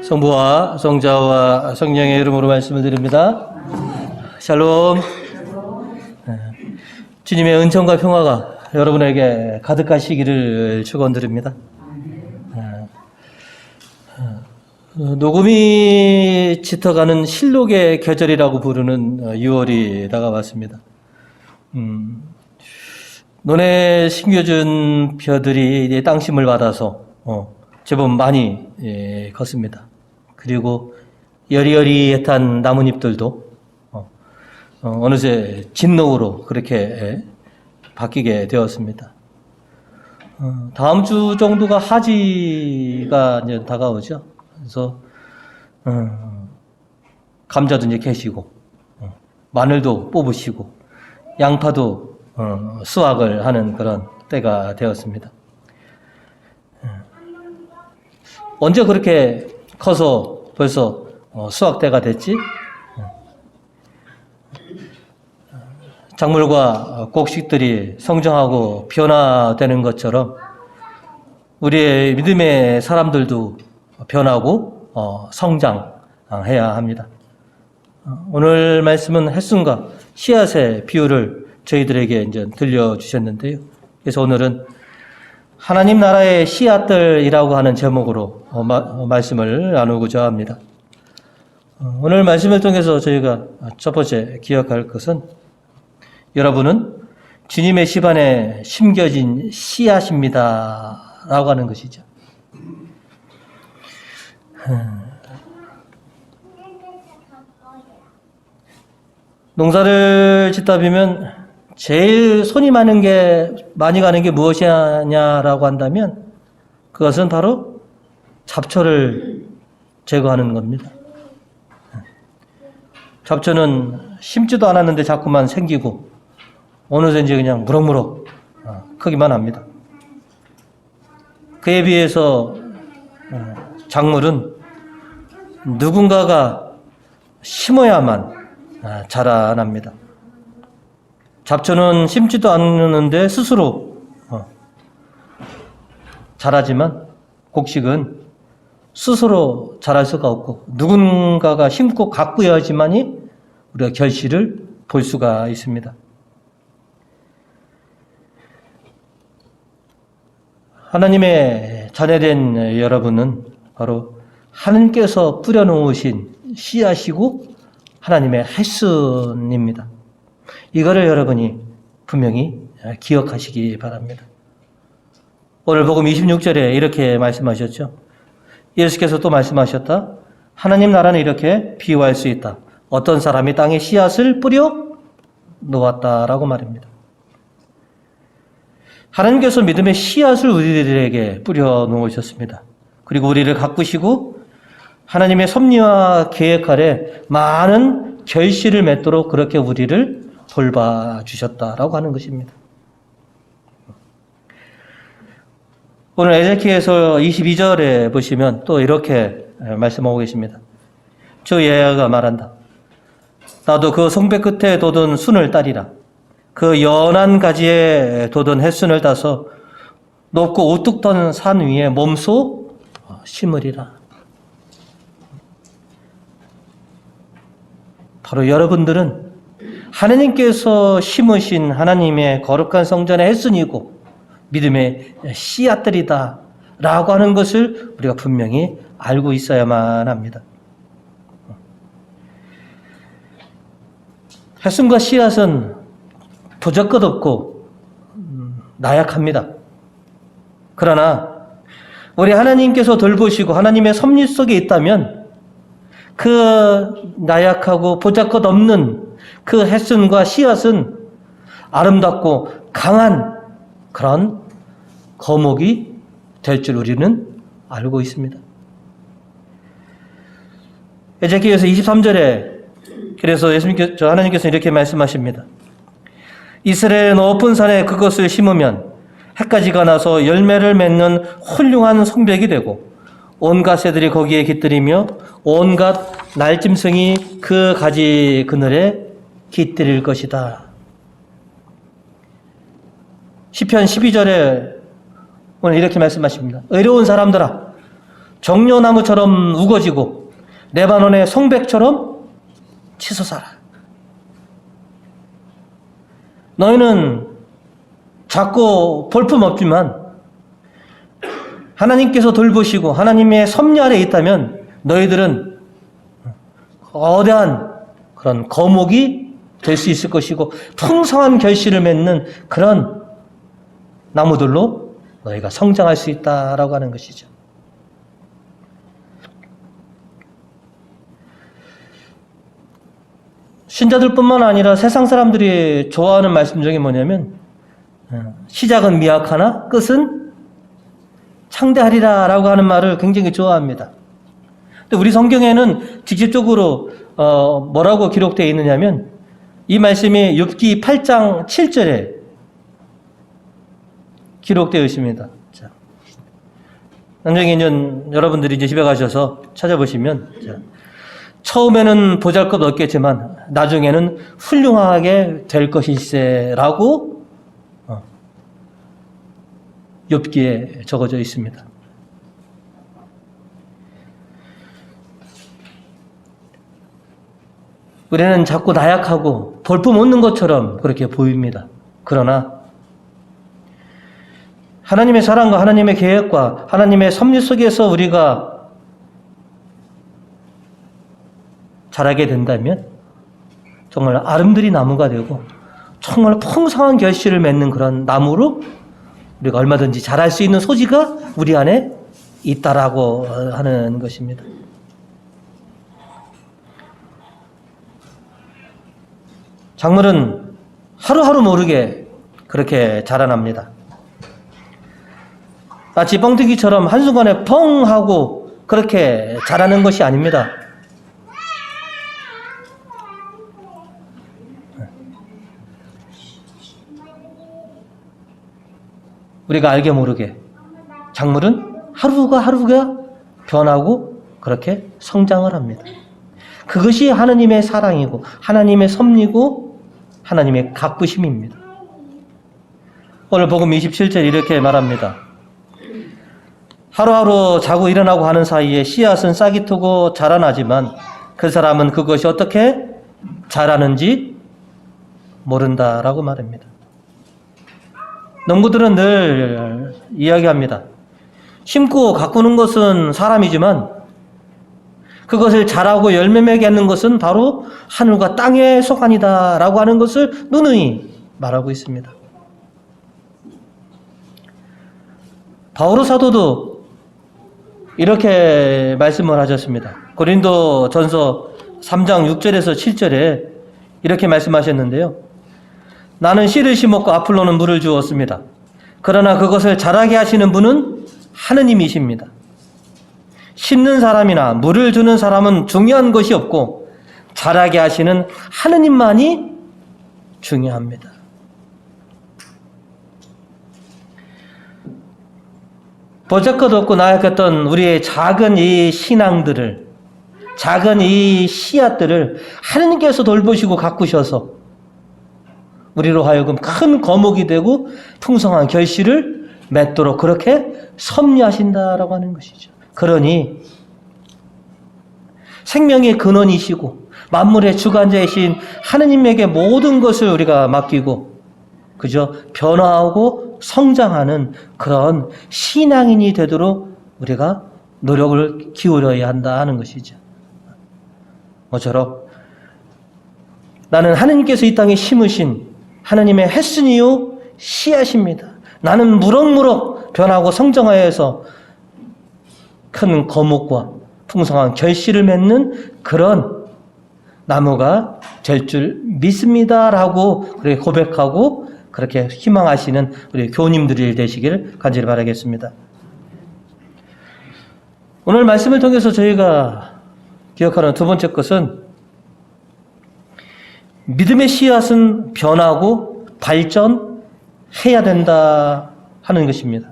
성부와 성자와 성령의 이름으로 말씀을 드립니다. 샬롬. 주님의 은총과 평화가 여러분에게 가득하시기를 축원드립니다. 녹음이 짙어가는 실록의 계절이라고 부르는 6월이 다가왔습니다. 논에 심겨준 벼들이 땅심을 받아서 제법 많이 컸습니다. 그리고 여리여리했던 나뭇잎들도 어느새 진녹으로 그렇게 바뀌게 되었습니다. 다음 주 정도가 하지가 이제 다가오죠. 그래서 감자도 이제 캐시고 마늘도 뽑으시고 양파도 수확을 하는 그런 때가 되었습니다. 언제 그렇게 커서 벌써 수확 때가 됐지? 작물과 곡식들이 성장하고 변화되는 것처럼 우리의 믿음의 사람들도 변하고 성장해야 합니다. 오늘 말씀은 햇순과 씨앗의 비유를 저희들에게 이제 들려주셨는데요. 그래서 오늘은 하나님 나라의 씨앗들이라고 하는 제목으로 말씀을 나누고자 합니다. 오늘 말씀을 통해서 저희가 첫 번째 기억할 것은 여러분은 주님의 집안에 심겨진 씨앗입니다 라고 하는 것이죠. 농사를 짓다 보면 제일 손이 많이 가는 게 무엇이냐라고 한다면 그것은 바로 잡초를 제거하는 겁니다. 잡초는 심지도 않았는데 자꾸만 생기고 어느새 이제 그냥 무럭무럭 크기만 합니다. 그에 비해서 작물은 누군가가 심어야만 자라납니다. 잡초는 심지도 않는데 스스로 자라지만 곡식은 스스로 자랄 수가 없고 누군가가 심고 가꾸어야지만이 우리가 결실을 볼 수가 있습니다. 하나님의 자녀된 여러분은 바로 하나님께서 뿌려놓으신 씨앗이고 하나님의 햇순입니다. 이거를 여러분이 분명히 기억하시기 바랍니다. 오늘 복음 26절에 이렇게 말씀하셨죠. 예수께서 또 말씀하셨다. 하나님 나라는 이렇게 비유할 수 있다. 어떤 사람이 땅에 씨앗을 뿌려 놓았다라고 말입니다. 하나님께서 믿음의 씨앗을 우리들에게 뿌려 놓으셨습니다. 그리고 우리를 가꾸시고 하나님의 섭리와 계획 아래 많은 결실을 맺도록 그렇게 우리를 돌봐주셨다라고 하는 것입니다. 오늘 에ze키엘서 22절에 보시면 또 이렇게 말씀하고 계십니다. 주 여호와가 말한다. 나도 그 성배 끝에 돋은 순을 따리라. 그 연한 가지에 돋은 햇순을 따서 높고 우뚝 던 산 위에 몸소 심으리라. 바로 여러분들은 하나님께서 심으신 하나님의 거룩한 성전의 햇순이고 믿음의 씨앗들이다 라고 하는 것을 우리가 분명히 알고 있어야만 합니다. 햇순과 씨앗은 부적것없고 나약합니다. 그러나 우리 하나님께서 돌보시고 하나님의 섭리 속에 있다면 그 나약하고 보잘것없는 그 햇순과 씨앗은 아름답고 강한 그런 거목이 될 줄 우리는 알고 있습니다. 에zeki엘서 23절에 그래서 하나님께서 이렇게 말씀하십니다. 이스라엘의 높은 산에 그것을 심으면 해까지가 나서 열매를 맺는 훌륭한 성벽이 되고 온갖 새들이 거기에 깃들이며 온갖 날짐승이 그 가지 그늘에 깃들일 것이다. 시편 12절에 오늘 이렇게 말씀하십니다. 의로운 사람들아 종려나무처럼 우거지고 레바논의 송백처럼 치솟아라. 너희는 작고 볼품없지만 하나님께서 돌보시고 하나님의 섭리 아래 있다면 너희들은 거대한 그런 거목이 될 수 있을 것이고 풍성한 결실을 맺는 그런 나무들로 너희가 성장할 수 있다라고 하는 것이죠. 신자들뿐만 아니라 세상 사람들이 좋아하는 말씀 중에 뭐냐면 시작은 미약하나 끝은 창대하리라 라고 하는 말을 굉장히 좋아합니다. 근데 우리 성경에는 직접적으로 뭐라고 기록되어 있느냐면 이 말씀이 욥기 8장 7절에 기록되어 있습니다. 자, 나중에 여러분들이 이제 집에 가셔서 찾아보시면 처음에는 보잘것없겠지만 나중에는 훌륭하게 될 것일세라고 욥기에 적어져 있습니다. 우리는 자꾸 나약하고 볼품 없는 것처럼 그렇게 보입니다. 그러나 하나님의 사랑과 하나님의 계획과 하나님의 섭리 속에서 우리가 자라게 된다면 정말 아름드리 나무가 되고 정말 풍성한 결실을 맺는 그런 나무로 우리가 얼마든지 자랄 수 있는 소지가 우리 안에 있다라고 하는 것입니다. 작물은 하루하루 모르게 그렇게 자라납니다. 마치 뻥튀기처럼 한순간에 펑 하고 그렇게 자라는 것이 아닙니다. 우리가 알게 모르게 작물은 하루가 변하고 그렇게 성장을 합니다. 그것이 하나님의 사랑이고 하나님의 섭리고 하나님의 가꾸심입니다. 오늘 복음 27절 이렇게 말합니다. 하루하루 자고 일어나고 하는 사이에 씨앗은 싹이 트고 자라나지만 그 사람은 그것이 어떻게 자라는지 모른다라고 말합니다. 농부들은 늘 이야기합니다. 심고 가꾸는 것은 사람이지만 그것을 자라고 열매 맺게 하는 것은 바로 하늘과 땅의 소관이다 라고 하는 것을 누누이 말하고 있습니다. 바오로 사도도 이렇게 말씀을 하셨습니다. 고린도 전서 3장 6절에서 7절에 이렇게 말씀하셨는데요. 나는 씨를 심었고 아폴로는 물을 주었습니다. 그러나 그것을 자라게 하시는 분은 하느님이십니다. 심는 사람이나 물을 주는 사람은 중요한 것이 없고 자라게 하시는 하느님만이 중요합니다. 보잘것없고 나약했던 우리의 작은 이 신앙들을, 작은 이 씨앗들을 하느님께서 돌보시고 가꾸셔서 우리로 하여금 큰 거목이 되고 풍성한 결실을 맺도록 그렇게 섭리하신다라고 하는 것이죠. 그러니 생명의 근원이시고 만물의 주관자이신 하느님에게 모든 것을 우리가 맡기고 그저 변화하고 성장하는 그런 신앙인이 되도록 우리가 노력을 기울여야 한다 하는 것이죠. 모처럼 나는 하느님께서 이 땅에 심으신 하느님의 햇순이요 씨앗입니다. 나는 무럭무럭 변하고 성장하여서 큰 거목과 풍성한 결실을 맺는 그런 나무가 될 줄 믿습니다라고 그렇게 고백하고 그렇게 희망하시는 우리 교우님들이 되시기를 간절히 바라겠습니다. 오늘 말씀을 통해서 저희가 기억하는 두 번째 것은 믿음의 씨앗은 변하고 발전해야 된다 하는 것입니다.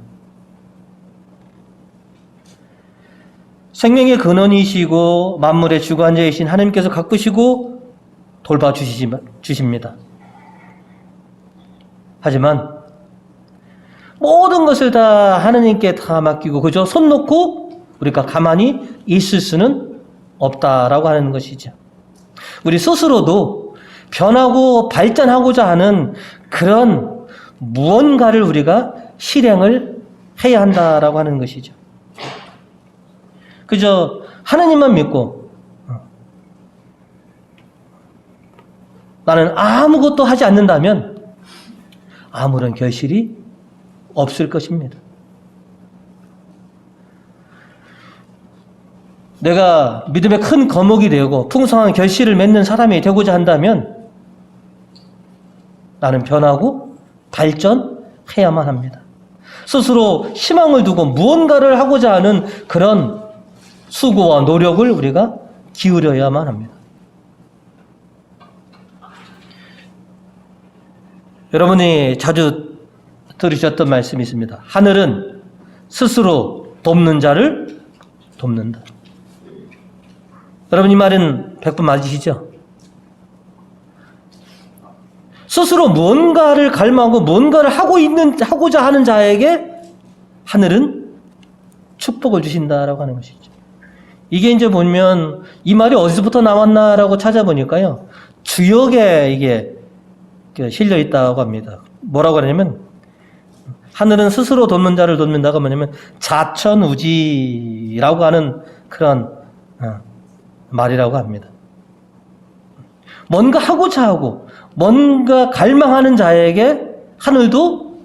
생명의 근원이시고 만물의 주관자이신 하나님께서 가꾸시고 돌봐주십니다. 하지만 모든 것을 다 하나님께 다 맡기고 그저 손 놓고 우리가 가만히 있을 수는 없다라고 하는 것이죠. 우리 스스로도 변하고 발전하고자 하는 그런 무언가를 우리가 실행을 해야 한다라고 하는 것이죠. 그저 하나님만 믿고 나는 아무것도 하지 않는다면 아무런 결실이 없을 것입니다. 내가 믿음의 큰 거목이 되고 풍성한 결실을 맺는 사람이 되고자 한다면 나는 변하고 발전해야만 합니다. 스스로 희망을 두고 무언가를 하고자 하는 그런 수고와 노력을 우리가 기울여야만 합니다. 여러분이 자주 들으셨던 말씀이 있습니다. 하늘은 스스로 돕는 자를 돕는다. 여러분 이 말은 100번 맞으시죠? 스스로 무언가를 갈망하고 무언가를 하고자 하는 자에게 하늘은 축복을 주신다라고 하는 것이죠. 이게 이제 보면 이 말이 어디서부터 나왔나라고 찾아보니까요. 주역에 이게 실려 있다고 합니다. 뭐라고 하냐면 하늘은 스스로 돕는 자를 돕는다가 뭐냐면 자천우지라고 하는 그런 말이라고 합니다. 뭔가 하고자 하고 뭔가 갈망하는 자에게 하늘도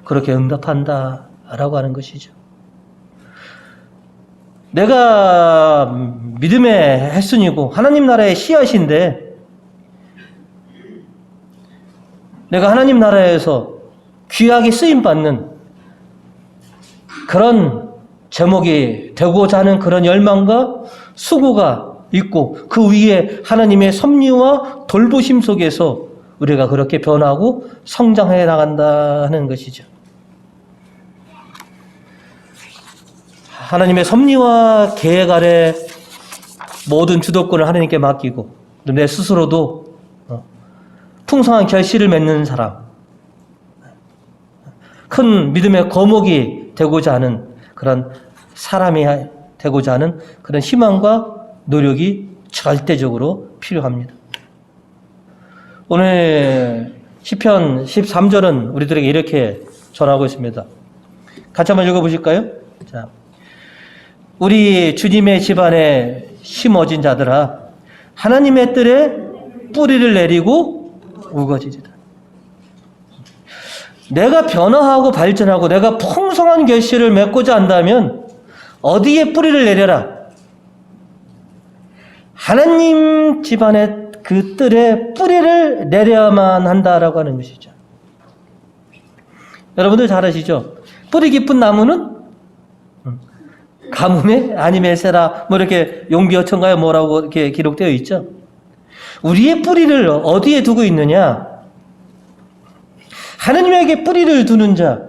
그렇게 응답한다라고 하는 것이죠. 내가 믿음의 햇순이고 하나님 나라의 씨앗인데 내가 하나님 나라에서 귀하게 쓰임받는 그런 제목이 되고자 하는 그런 열망과 수고가 있고 그 위에 하나님의 섭리와 돌보심 속에서 우리가 그렇게 변하고 성장해 나간다 하는 것이죠. 하나님의 섭리와 계획 아래 모든 주도권을 하나님께 맡기고 내 스스로도 풍성한 결실을 맺는 사람, 큰 믿음의 거목이 되고자 하는 그런 사람이 되고자 하는 그런 희망과 노력이 절대적으로 필요합니다. 오늘 시편 13절은 우리들에게 이렇게 전하고 있습니다. 같이 한번 읽어보실까요? 자, 우리 주님의 집안에 심어진 자들아 하나님의 뜰에 뿌리를 내리고 우거지리라. 내가 변화하고 발전하고 내가 풍성한 결실을 맺고자 한다면 어디에 뿌리를 내려라? 하나님 집안의 그 뜰에 뿌리를 내려야만 한다라고 하는 것이죠. 여러분들 잘 아시죠? 뿌리 깊은 나무는 가뭄에 아니메세라 뭐 이렇게 용비어천가요 뭐라고 이렇게 기록되어 있죠. 우리의 뿌리를 어디에 두고 있느냐? 하나님에게 뿌리를 두는 자,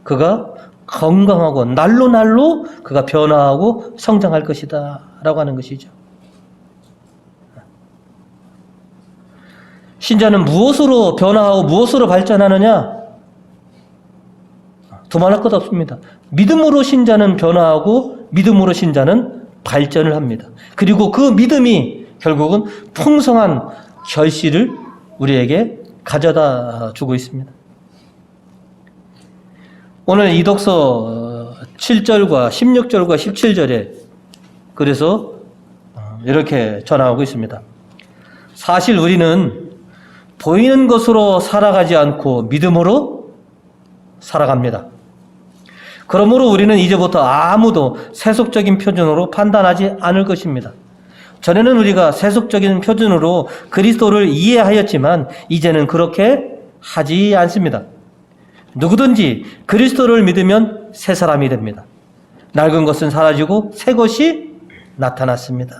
그가 건강하고 날로 그가 변화하고 성장할 것이다 라고 하는 것이죠. 신자는 무엇으로 변화하고 무엇으로 발전하느냐? 두말할 것 없습니다. 믿음으로 신자는 변화하고 믿음으로 신자는 발전을 합니다. 그리고 그 믿음이 결국은 풍성한 결실을 우리에게 가져다 주고 있습니다. 오늘 이독서 7절과 16절과 17절에 그래서 이렇게 전하고 있습니다. 사실 우리는 보이는 것으로 살아가지 않고 믿음으로 살아갑니다. 그러므로 우리는 이제부터 아무도 세속적인 표준으로 판단하지 않을 것입니다. 전에는 우리가 세속적인 표준으로 그리스도를 이해하였지만 이제는 그렇게 하지 않습니다. 누구든지 그리스도를 믿으면 새 사람이 됩니다. 낡은 것은 사라지고 새 것이 나타났습니다.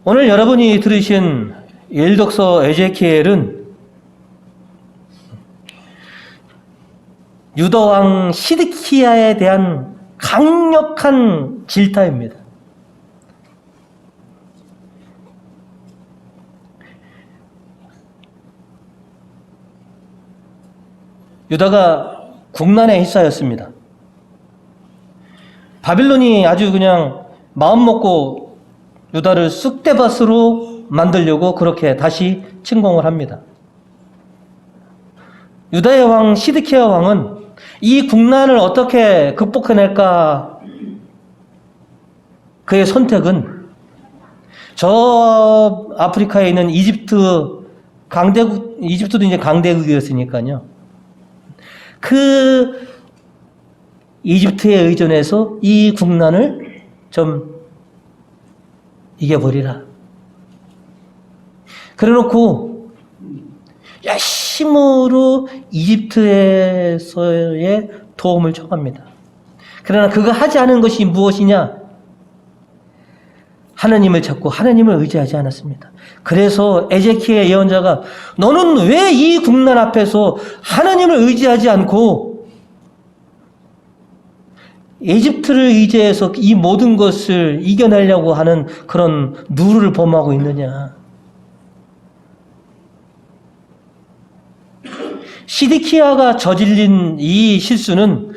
오늘 여러분이 들으신 일독서 에제키엘은 유다왕 시드키야에 대한 강력한 질타입니다. 유다가 국난에 휩싸였습니다. 바빌론이 아주 그냥 마음 먹고 유다를 쑥대밭으로 만들려고 그렇게 다시 침공을 합니다. 유다의 왕 시드키야 왕은 이 국난을 어떻게 극복해낼까? 그의 선택은 저 아프리카에 있는 이집트도 이제 강대국이었으니까요. 그 이집트에 의존해서 이 국난을 좀 이겨버리라. 그래놓고 열심으로 이집트에서의 도움을 청합니다. 그러나 그가 하지 않은 것이 무엇이냐? 하나님을 찾고 하나님을 의지하지 않았습니다. 그래서 에제키엘 예언자가 너는 왜 이 국난 앞에서 하나님을 의지하지 않고 이집트를 의지해서 이 모든 것을 이겨내려고 하는 그런 누를 범하고 있느냐? 시드키야가 저질린 이 실수는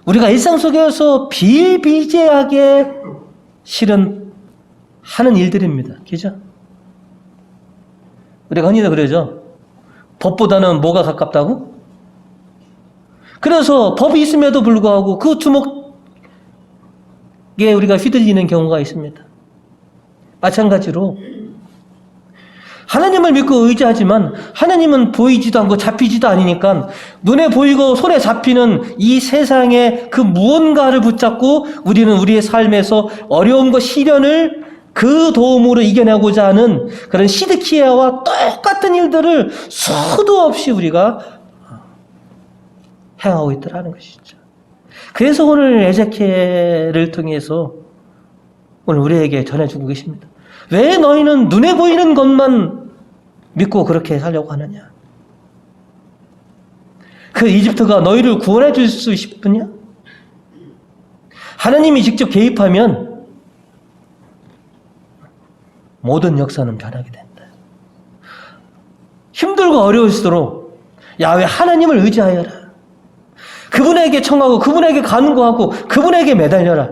우리가 일상 속에서 비일비재하게 실은 하는 일들입니다. 그죠? 우리가 흔히도 그러죠. 법보다는 뭐가 가깝다고? 그래서 법이 있음에도 불구하고 그 주먹에 우리가 휘둘리는 경우가 있습니다. 마찬가지로 하나님을 믿고 의지하지만 하나님은 보이지도 않고 잡히지도 않으니까 눈에 보이고 손에 잡히는 이 세상의 그 무언가를 붙잡고 우리는 우리의 삶에서 어려움과 시련을 그 도움으로 이겨내고자 하는 그런 시드키야와 똑같은 일들을 수도 없이 우리가 행하고 있더라는 것이죠. 그래서 오늘 에제키엘을 통해서 오늘 우리에게 전해주고 계십니다. 왜 너희는 눈에 보이는 것만 믿고 그렇게 살려고 하느냐? 그 이집트가 너희를 구원해 줄 수 싶으냐? 하나님이 직접 개입하면 모든 역사는 변하게 된다. 힘들고 어려울수록 야훼 하나님을 의지하여라. 그분에게 청하고 그분에게 간구하고 그분에게 매달려라.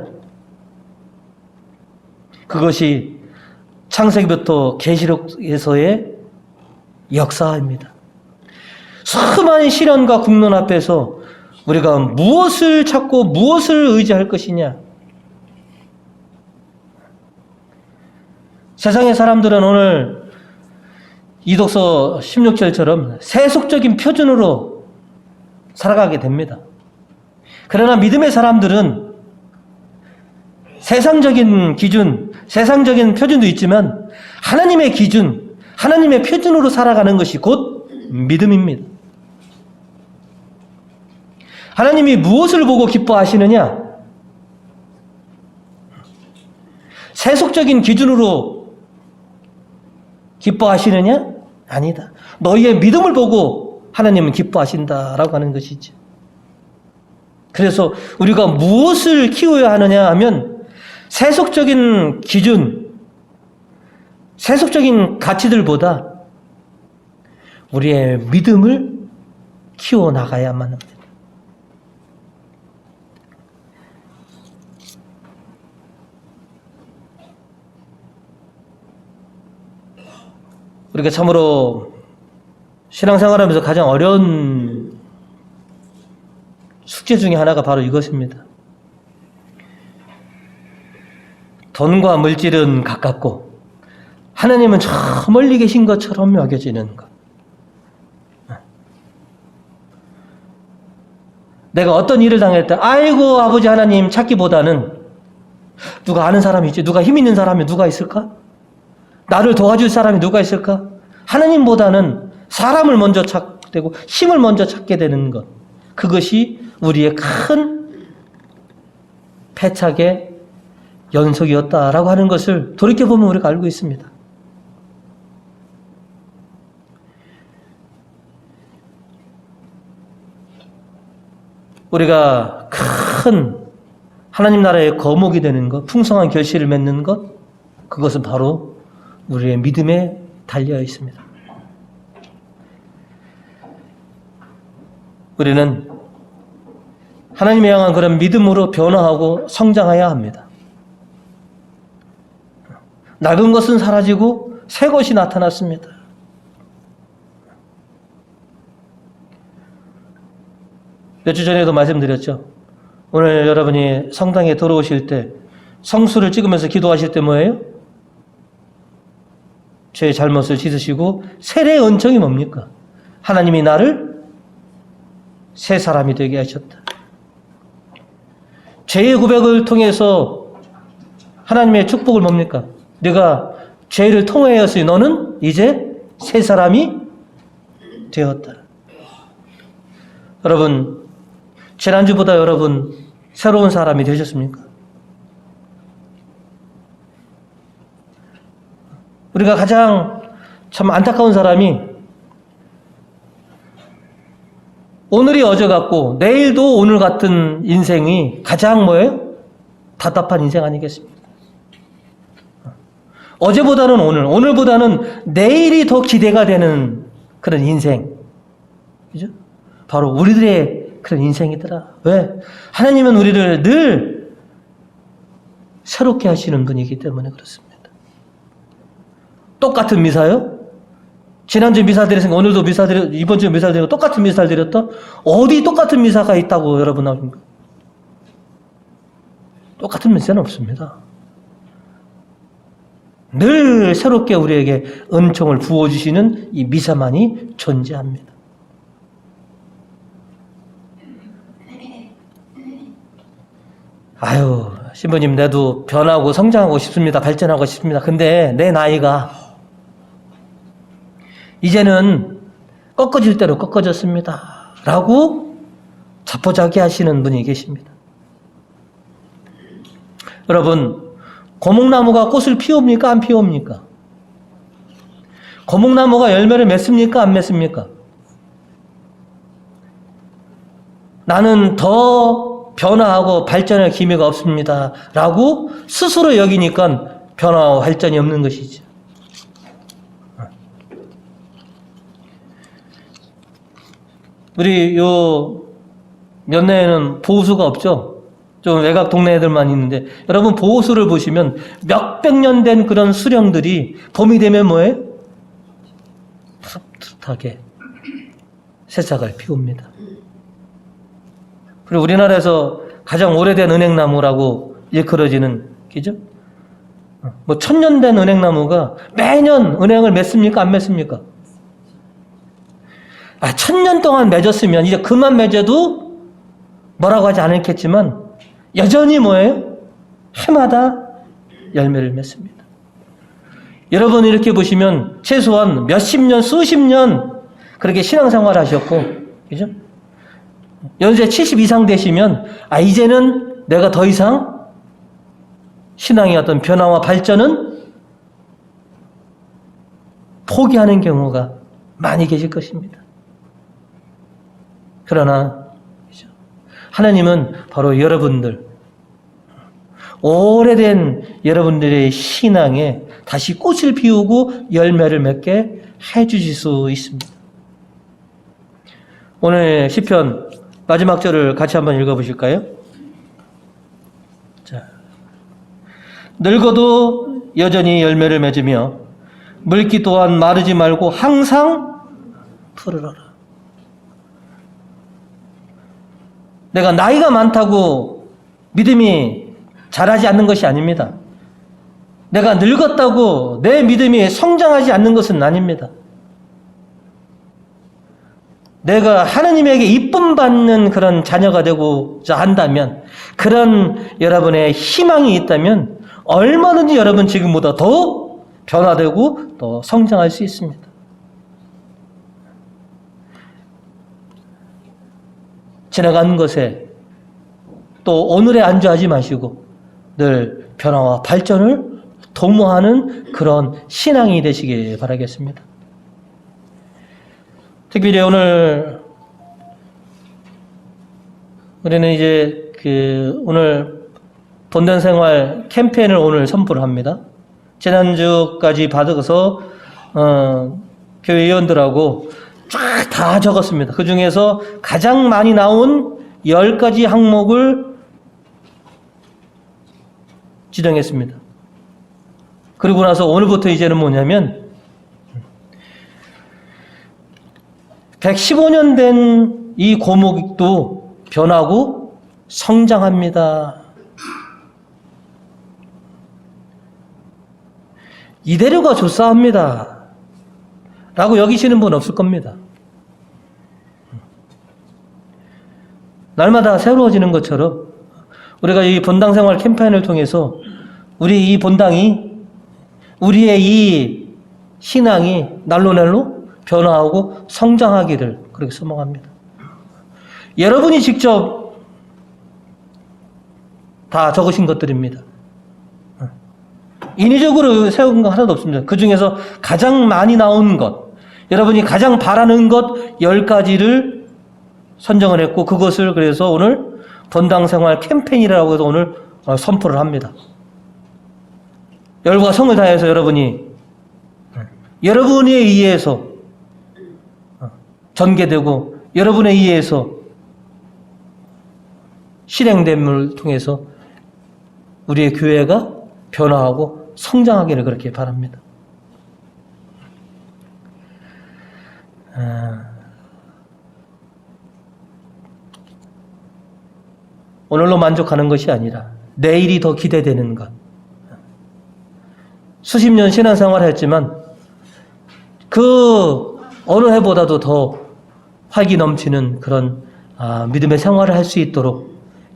그것이 창세기부터 계시록에서의 역사입니다. 수많은 시련과 국난 앞에서 우리가 무엇을 찾고 무엇을 의지할 것이냐? 세상의 사람들은 오늘 이독서 16절처럼 세속적인 표준으로 살아가게 됩니다. 그러나 믿음의 사람들은 세상적인 기준, 세상적인 표준도 있지만 하나님의 기준, 하나님의 표준으로 살아가는 것이 곧 믿음입니다. 하나님이 무엇을 보고 기뻐하시느냐? 세속적인 기준으로 기뻐하시느냐? 아니다. 너희의 믿음을 보고 하나님은 기뻐하신다라고 하는 것이지. 그래서 우리가 무엇을 키워야 하느냐 하면 세속적인 기준, 세속적인 가치들보다 우리의 믿음을 키워나가야만 합니다. 우리가 참으로 신앙생활하면서 가장 어려운 숙제 중에 하나가 바로 이것입니다. 돈과 물질은 가깝고 하나님은 저 멀리 계신 것처럼 여겨지는 것. 내가 어떤 일을 당할 때 아이고 아버지 하나님 찾기보다는 누가 아는 사람이 있지, 누가 힘 있는 사람이 누가 있을까? 나를 도와줄 사람이 누가 있을까? 하나님보다는 사람을 먼저 찾게 되고 힘을 먼저 찾게 되는 것. 그것이 우리의 큰 패착의 연속이었다라고 하는 것을 돌이켜보면 우리가 알고 있습니다. 우리가 큰 하나님 나라의 거목이 되는 것, 풍성한 결실을 맺는 것, 그것은 바로 우리의 믿음에 달려 있습니다. 우리는 하나님에 향한 그런 믿음으로 변화하고 성장해야 합니다. 낡은 것은 사라지고 새 것이 나타났습니다. 몇 주 전에도 말씀드렸죠. 오늘 여러분이 성당에 들어오실 때 성수를 찍으면서 기도하실 때 뭐예요? 죄의 잘못을 씻으시고 세례의 은총이 뭡니까? 하나님이 나를 새 사람이 되게 하셨다. 죄의 고백을 통해서 하나님의 축복을 뭡니까? 네가 죄를 통하였으니 너는 이제 새 사람이 되었다. 여러분, 지난주보다 여러분 새로운 사람이 되셨습니까? 우리가 가장 참 안타까운 사람이 오늘이 어제 같고 내일도 오늘 같은 인생이 가장 뭐예요? 답답한 인생 아니겠습니까? 어제보다는 오늘, 오늘보다는 내일이 더 기대가 되는 그런 인생. 그죠? 바로 우리들의 그런 인생이더라. 왜? 하나님은 우리를 늘 새롭게 하시는 분이기 때문에 그렇습니다. 똑같은 미사요? 지난주 미사 드렸으니까 오늘도 미사 드려, 이번 주 미사 드리고 똑같은 미사를 드렸다? 어디 똑같은 미사가 있다고 여러분 나옵니까? 똑같은 미사는 없습니다. 늘 새롭게 우리에게 은총을 부어주시는 이 미사만이 존재합니다. 아유, 신부님, 나도 변하고 성장하고 싶습니다. 발전하고 싶습니다. 근데 내 나이가 이제는 꺾어질 대로 꺾어졌습니다. 라고 자포자기 하시는 분이 계십니다. 여러분, 고목나무가 꽃을 피웁니까? 안 피웁니까? 고목나무가 열매를 맺습니까? 안 맺습니까? 나는 더 변화하고 발전할 기미가 없습니다. 라고 스스로 여기니까 변화와 발전이 없는 것이죠. 우리 요 면내에는 보호수가 없죠? 좀 외곽 동네 애들만 있는데 여러분 보호수를 보시면 몇백 년 된 그런 수령들이 봄이 되면 뭐예요? 푸릇푸릇하게 새싹을 피웁니다. 그리고 우리나라에서 가장 오래된 은행나무라고 일컬어지는 그죠? 뭐 1000년 된 은행나무가 매년 은행을 맺습니까? 안 맺습니까? 1000년 동안 맺었으면 이제 그만 맺어도 뭐라고 하지 않겠지만 여전히 뭐예요? 해마다 열매를 맺습니다. 여러분 이렇게 보시면 최소한 몇십 년, 수십 년 그렇게 신앙생활 하셨고, 그죠? 연세 70 이상 되시면 이제는 내가 더 이상 신앙의 어떤 변화와 발전은 포기하는 경우가 많이 계실 것입니다. 그러나 하나님은 바로 여러분들, 오래된 여러분들의 신앙에 다시 꽃을 피우고 열매를 맺게 해주실 수 있습니다. 오늘 시편 마지막 절을 같이 한번 읽어보실까요? 자, 늙어도 여전히 열매를 맺으며 물기 또한 마르지 말고 항상 푸르러라. 내가 나이가 많다고 믿음이 자라지 않는 것이 아닙니다. 내가 늙었다고 내 믿음이 성장하지 않는 것은 아닙니다. 내가 하나님에게 이쁨 받는 그런 자녀가 되고자 한다면, 그런 여러분의 희망이 있다면 얼마든지 여러분 지금보다 더 변화되고 더 성장할 수 있습니다. 지나간 것에 또 오늘에 안주하지 마시고 늘 변화와 발전을 도모하는 그런 신앙이 되시길 바라겠습니다. 특별히 오늘 우리는 이제 오늘 본전 생활 캠페인을 오늘 선포를 합니다. 지난주까지 받아서 교회 의원들하고 쫙 다 적었습니다. 그 중에서 가장 많이 나온 10가지 항목을 지정했습니다. 그리고 나서 오늘부터 이제는 뭐냐면 115년 된 이 고목도 변하고 성장합니다. 이대로가 좋사합니다. 라고 여기시는 분 없을 겁니다. 날마다 새로워지는 것처럼 우리가 이 본당 생활 캠페인을 통해서 우리 이 본당이 우리의 이 신앙이 날로 날로 변화하고 성장하기를 그렇게 소망합니다. 여러분이 직접 다 적으신 것들입니다. 인위적으로 세운 거 하나도 없습니다. 그 중에서 가장 많이 나온 것, 여러분이 가장 바라는 것 10가지를 선정을 했고 그것을 그래서 오늘 본당생활 캠페인이라고 해서 오늘 선포를 합니다. 열과 성을 다해서 여러분이 여러분에 의해서 전개되고 여러분에 의해서 실행됨을 통해서 우리의 교회가 변화하고 성장하기를 그렇게 바랍니다. 오늘로 만족하는 것이 아니라 내일이 더 기대되는 것. 수십 년 신앙생활을 했지만 그 어느 해보다도 더 활기 넘치는 그런 믿음의 생활을 할 수 있도록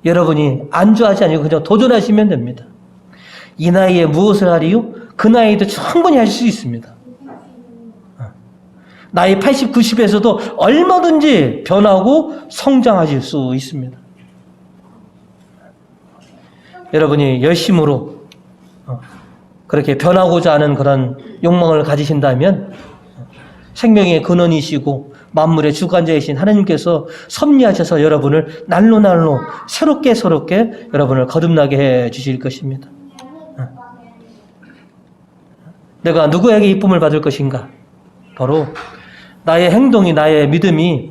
여러분이 안주하지 아니고 그냥 도전하시면 됩니다. 이 나이에 무엇을 하리요? 그 나이에도 충분히 할 수 있습니다. 나이 80, 90에서도 얼마든지 변하고 성장하실 수 있습니다. 여러분이 열심으로 그렇게 변하고자 하는 그런 욕망을 가지신다면 생명의 근원이시고 만물의 주관자이신 하나님께서 섭리하셔서 여러분을 날로 날로 새롭게 여러분을 거듭나게 해 주실 것입니다. 내가 누구에게 이쁨을 받을 것인가? 바로 나의 행동이, 나의 믿음이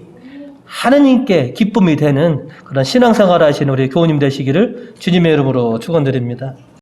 하나님께 기쁨이 되는 그런 신앙생활을 하시는 우리 교우님 되시기를 주님의 이름으로 축원드립니다.